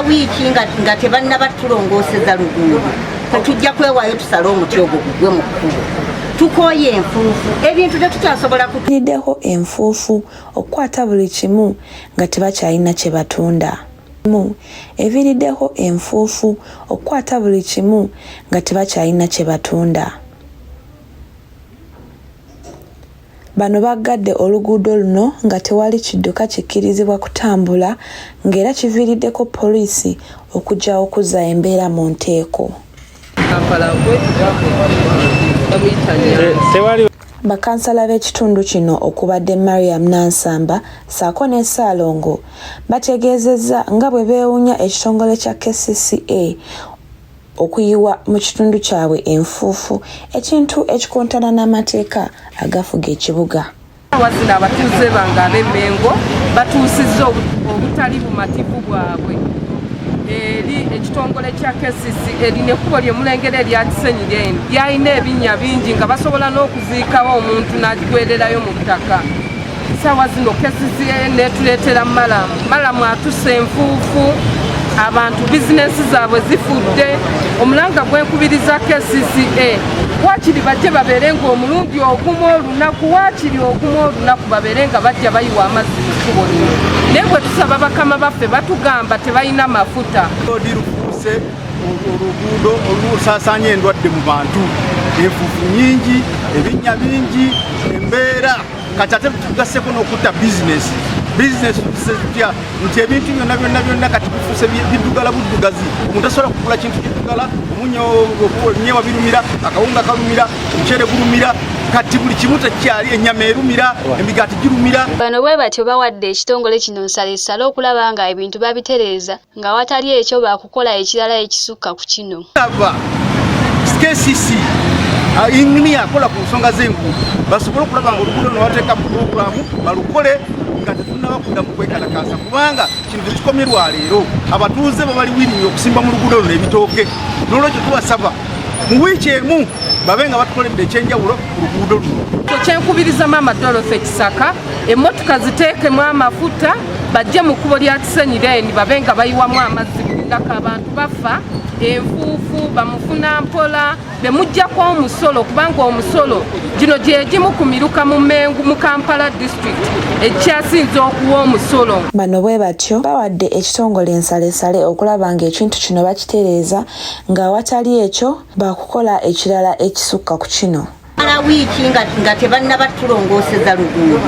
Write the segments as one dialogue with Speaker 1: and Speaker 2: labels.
Speaker 1: wiiki nga tebannaba tulongooseza luguudo tetujja kwewaayo tusale omuti ogwo gugwe mu kkubo tukooye enfuufu ebintu tetukyasobola
Speaker 2: kulideho enfuufu okukwata buli kimu nga tebakyalina kye batunda eviriddeho enfuufu okukwata buli kimu nga tebakyalina kye batunda. Bano baggadde oluguudo luno nga tewali kidduka kikkirizibwa kutambula ng'era kiviiriddeko poliisi okujja okuzza embeera mu nteeko. Bakansala b'ekitundu kino okubadde Mariam Nansamba ssaako ne Ssaalongo bategeezezza nga bwe beewuunya ekitongole kya KCCA okuyiwa mu kitundu kyabwe enfuufu ekintu ekikontana n'amateeka agafuga ekibuga.
Speaker 3: Wazina abatuuze bange ab'Emmengo batuusizza obutali bumativu bwabwe eri ekitongole kya KCCA erina ekkubo ly'emulengera erya Kisenyireni lyalina ebinnya bingi nga basobola n'okuziikawo omuntu n'agigwererayo mu ttaka. Ssaawa zino KCCA neetuleetera Malamu atussa enfuufu abantu bizinesi zaabwe zifudde omulanga gwenkubiriza KCCA waakiri bajje babeere ng'omulundi ogumu olunaku waakiri ogumu olunaku babeere nga bajja bayiwa amazzi mu kkubo lino naye bwe tusaba bakama baffe batugamba tebalina mafuta.
Speaker 4: Lufuuse oluguudo olusaasaanya endwadde mu bantu enfuufu nyingi ebinnya bingi embeera kati ate tugasseko n'okutta bizinesi tutya nti ebintu byonna kati bifuuse biddugala buddugazi omuntu asobola kugula kintu kiddugala omunyewa birumira akawunga kalumira omuceere gulumira kati buli kimu tekyali ennyama erumira emigaati girumira.
Speaker 5: Bano bwe batyo bawadde ekitongole kino nsaleesale okulaba nga ebintu babitereeza nga watali ekyo baakukola ekirala ekisukka ku kino.
Speaker 4: KCC ingini akola ku nsonga z'enguudo basobole okulaba nga oluguudo luno bateeka pulogulaamu balukole nga tetunnabakudda mu kwekalakaasa kubanga kino tekikomye lwaleero abatuuze babali wiringi okusimba mu luguudo luno ebitooke n'olwekyo tubasaba mu wiiki emu babe nga batukoledde ekyenjawulo ku luguudo luno.
Speaker 3: Kyenkubiriza Maama Dorothy Kisaka emmotoka ziteekemu amafuta bajje mu kkubo lya Kisenyireni babe nga bayiwamu amazzi bulindako abantu bafa enfuufu bamufuna mpola bemuggyako omusolo kubanga omusolo gino gyegimu ku miruka mu Mmengo mu Kampala district ekyasinze okuwa omusolo.
Speaker 2: Bano bwe batyo bawadde ekitongole ensaleesale okulaba ng'ekintu kino bakitereeza nga awatali ekyo baakukola ekirala ekisukka ku kino.
Speaker 1: Mala wiiki nga tebannaba tulongooseza luguudo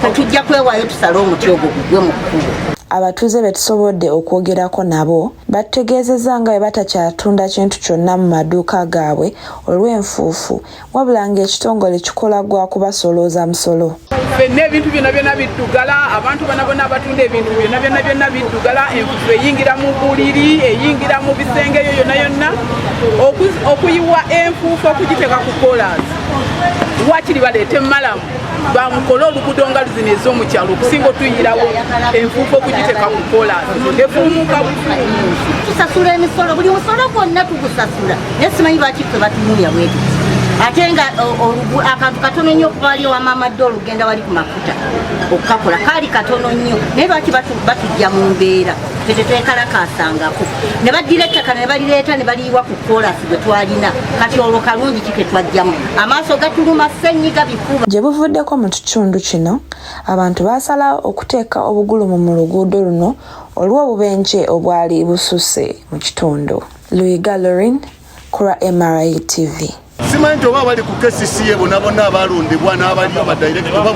Speaker 1: tetujja kwewaayo tusale omuti ogwo gugwe mu kkubo.
Speaker 2: Abatuuze be tusobodde okwogerako nabo batutegeezezza nga bwe batakyatunda kintu kyonna mu maduuka gaabwe olw'enfuufu wabula ng'ekitongole kikola gwa kubasolooza musolo.
Speaker 6: Ffenna ebintu byonna biddugala abantu bonna abatunda ebintu byonna biddugala enfuufu eyingira mu buliri eyingira mu bisenge eyo yonna okuyiwa enfuufu okugiteeka ku koolaasi waakiri baleete Malamu bamukole oluguudo nga luzino ez'omukyalo okusinga otuyirawo enfuufu okugiteeka ku koolaasi efuumuka
Speaker 1: tusasula emisolo buli musolo gwonna tugusasula naye simanyi lwaki ffe batunuulya bweti ate nga akantu katono nnyo okubaali wa Maama Ddo olugenda wali ku mafuta okukakola kaali katono nnyo naye lwaki batujja mu mbeera tetekalakaasangako ne baddira ettaka ne balireeta ne baliyiwa ku koolaasi gwe twalina kati olwo kalungi ki ke twajjamu amaaso gatuluma ssenyiga bifuba.
Speaker 2: Gye buvuddeko mu kitundu kino abantu baasalawo okuteeka obugulumu mu luguudo luno olw'obubenje obwali bususse mu kitundu. Luyiga Laureen ku lwa MRI TV.
Speaker 4: Simanyi nti oba bali ku KCCA bonna abalondebwa n'abaliyo badirector